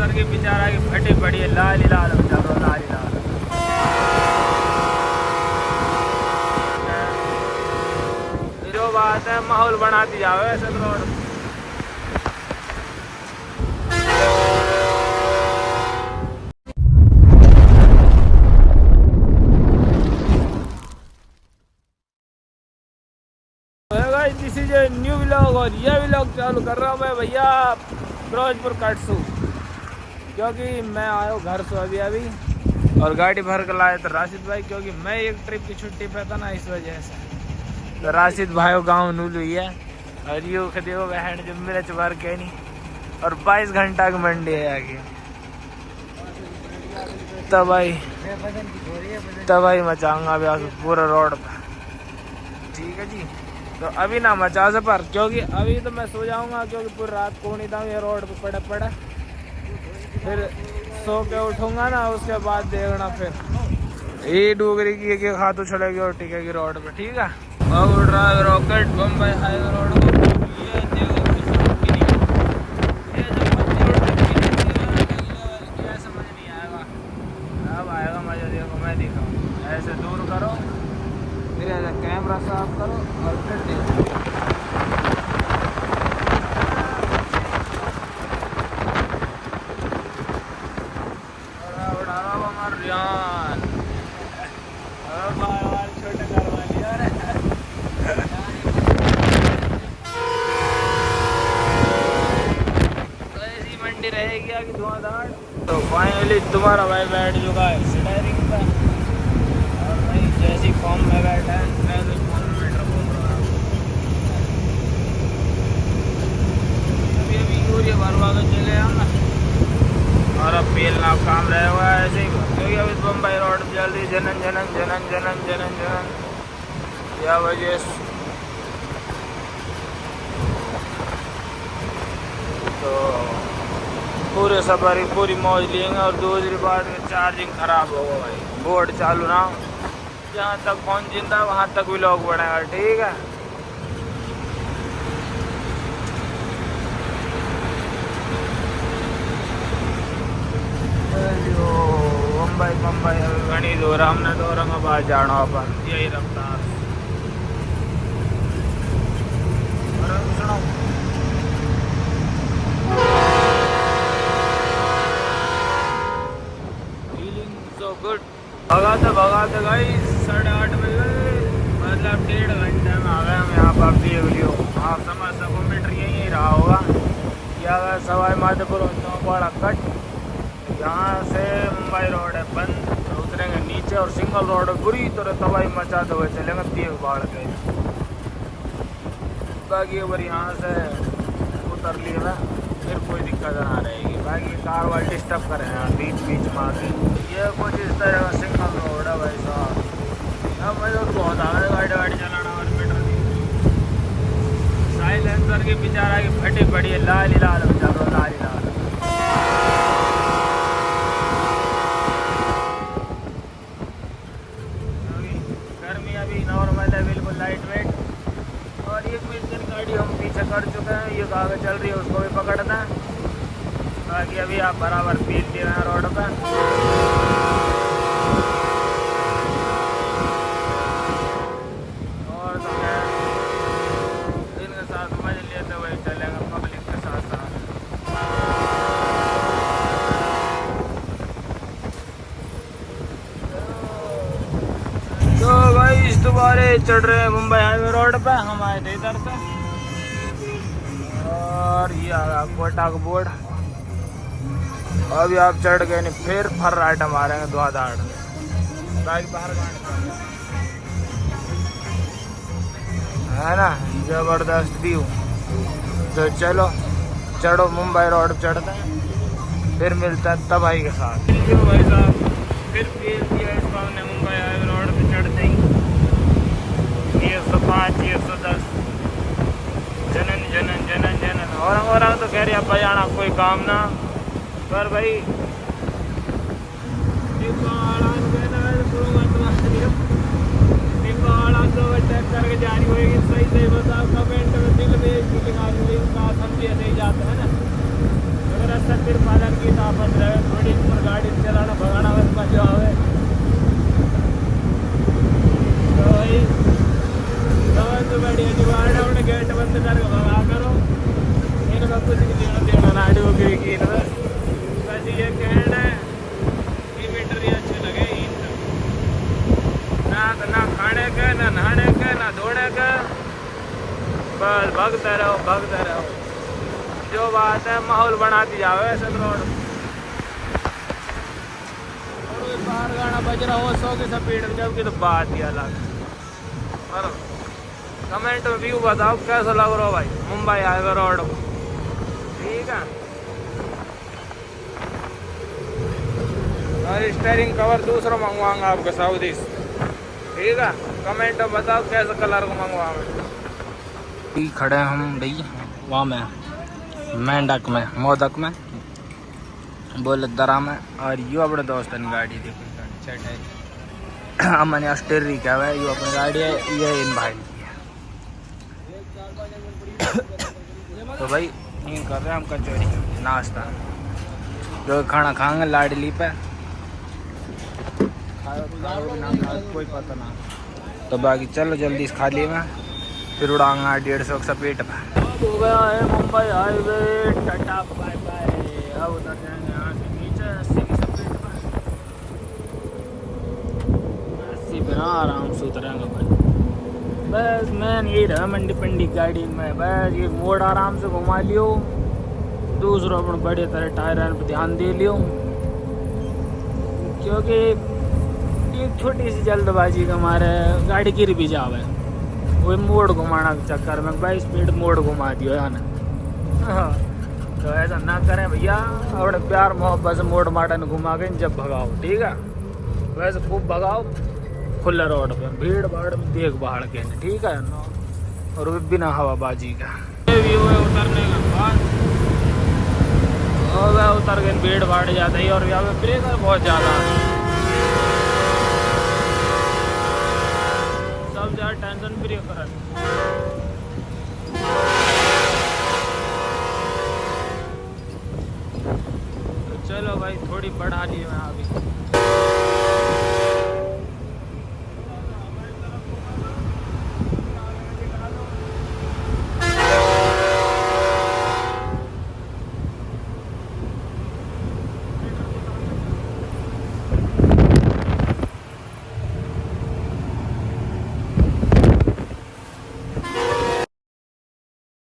Silencer की बेचारा की फटी पड़ी है, लाल ही लाल चल रहा, लाल ही लाल। जो बात है माहौल बनाती जाओ ऐसे road. This is a new vlog और ये व्लॉग चालू कर रहा हूँ मैं भैया फिरोजपुर कटसू, क्योंकि मैं आया हूँ घर से अभी और गाड़ी भर कर लाया था राशिद भाई, क्योंकि मैं एक ट्रिप की छुट्टी पे था ना, इस वजह से। तो राशिद भाई गाँव नूल हुई है और यू खदियो बहन जो मेरे चुबार के नहीं, और 22 घंटा की मंडी है आगे। तबाही मचाऊंगा अभी पूरा रोड पर, ठीक है जी। तो अभी ना मचा से पर, क्योंकि अभी तो मैं सो जाऊंगा, क्योंकि पूरी रात को नहीं था ये रोड पे पड़ा फिर सो के उठूंगा ना, उसके बाद देखना फिर ये डूगरी की एक हाथों चलेगी और टिकेगी रोड पे, ठीक है। अब उड़ रहा है रॉकेट बम्बई हाईवे रोड को, ये देखो क्या समझ नहीं आएगा, अब आएगा मजा, देखो मैं दिखाऊँ। ऐसे दूर करो फिर ऐसा कैमरा साफ करो और फिर देखो। उड़ा रहा हूँ हमारा रियान, छोटे घर वाली तो ऐसी मंडी रहेगी आगे धुआंधार। तो फाइनली तुम्हारा भाई बैठ चुका है स्टीयरिंग पे, और भाई जैसी फॉर्म में बैठा है मैं तो फोन मीटर घूम रहा हूँ। अभी यूरिया भरवा के चले आऊँगा और अब पेलना काम रहे हुआ है ऐसे ही, क्योंकि अभी बम्बई रोड जल्दी जनन जनन जनन जनन जनन जनन या वजह से। तो पूरे सफर की पूरी मौज लेंगे। और दूसरी बात चार्जिंग खराब होगा भाई, बोर्ड चालू ना हो, जहाँ तक फोन जिंदा वहाँ तक भी लोग बढ़ेगा, ठीक है। मुंबई मुंबई घनी दूर, हमने तो औरंगाबाद जाना अपन, यही रफ्तार। Feeling so good. भगाते गई 8:30 बजे, मतलब 1.5 घंटे में आ गए हम यहाँ पर। आप देख लियो, आप समझ सको मीटर यही रहा होगा। या अगर सवाई माधोपुर बड़ा कट, यहाँ से मुंबई रोड है बंद, तो उतरेंगे नीचे और सिंगल रोड बुरी तरह तबाही मचाते हुए चलेंगे देव बाढ़ के। बाकी अगर यहाँ से उतर लिए ना फिर कोई दिक्कत ना रहेगी। बाकी कार वाले डिस्टर्ब करें यहाँ बीच बीच में आके, ये कुछ इस तरह का सिंगल रोड है भाई साहब। अब मज़ा तो बहुत आ रहा है गाड़ी चलाना, और मीटर साइलेंसर की बेचारा की फटी पड़ी है, लाल ही लाल चल रहा, लाल ही लाल। गर्मी अभी नॉर्मल है, बिल्कुल लाइट वेट। और एक मिशन गाड़ी हम पीछे कर चुके हैं, ये आगे चल रही है, उसको भी पकड़ना है। बाकी अभी आप बराबर पील दिए हैं रोड पर। और तो क्या, इनके साथ मजे लेते हुए चलेंगे पब्लिक के साथ साथ। तो भाई इस दोबारे चढ़ रहे हैं मुंबई हाईवे रोड पे, हम आए थे इधर से। और ये आ गया कोटा का बोर्ड, अभी आप चढ़ गए नहीं फिर फर राइट मारेंगे धुआंधार। बाइक बाहर है ना, जबरदस्त व्यू। तो चलो चढ़ो, मुंबई रोड चढ़ते हैं, फिर मिलता है तबाही के साथ। भाई साहब फिर दिया इसको हमने मुंबई हाईवे रोड पे चढ़ते ही 105 110 जनन जनन जनन जनन। और तो कह रही अब जाना कोई काम ना पर भाई चेक करके जारी होगी। सही बताओ कमेंट में दिल में समझे नहीं जाता है ना। रास्ता फिर पालन की ताकत रहे थोड़ी ऊपर गाड़ी चलाना भगाना बस मजा आवे तो भाई समझ तो बैठी जुगाड़ अपने गेट बंद करके भगा करो इनका कुछ नहीं देना देना नाड़ी हो गई कि बस ये कहना है कि बैटरी अच्छे लगे ना खाने के ना नहाने के ना धोने के बस भगते रहो जो बात है माहौल बनाती जाओ ऐसे रोड और बाहर गाना बज रहा हो 100 की स्पीड में जबकि तो बात ही अलग और कमेंट में व्यू बताओ कैसा लग रहा हो भाई मुंबई हाईवे रोड ठीक है और स्टीयरिंग कवर दूसरा मंगवाऊंगा आपका सऊदी से ठीक है कमेंट में बताओ कैसा कलर को मंगवाऊंगा खड़े हैं हम भैया वहाँ में मेंढक में मोदक में बोले दरा में और यू अपने दोस्त ने गाड़ी देखो सेट है अमन ऑस्ट्रेलिया क्या है यू अपनी गाड़ी है ये इन भाई तो भाई ये कर रहे हैं हम कचौरी नाश्ता जो खाना खाएंगे लाडली पे कोई पता ना तो बाकी चलो जल्दी से खा लिए मैं फिर उड़ाऊंगा 150 का पेट पे हो गया है Mumbai highway tata bye bye अब उतर जाएंगे यहाँ से नीचे 80 की स्पीड पर 80 पे ना आराम से उतरेंगे भाई बस मैन यही रहा मंडी पंडी गाड़ी में बस ये मोड़ आराम से घुमा लियो दूसरों अपने बड़े तरह टायर पर ध्यान दे लियो क्योंकि एक छोटी सी जल्दबाजी का हमारे गाड़ी गिर भी जावे वही मोड़ घुमाना के चक्कर में भाई स्पीड मोड़ घुमा दियो है ना तो ऐसा ना करें भैया अपने प्यार मोहब्बत से मोड़ माटन घुमा के जब भगाओ ठीक है वैसे खूब भगाओ खुले रोड पे भीड़ भाड़ में देख भाड़ के ठीक है और बिना हवाबाजी का व्यू है उतरने का बाद उतर के भीड़ भाड़ जाता है और यहाँ पे ब्रेकर बहुत ज़्यादा सब ज़्यादा टेंशन फ्री कर तो चलो भाई थोड़ी बढ़ा ली मैं अभी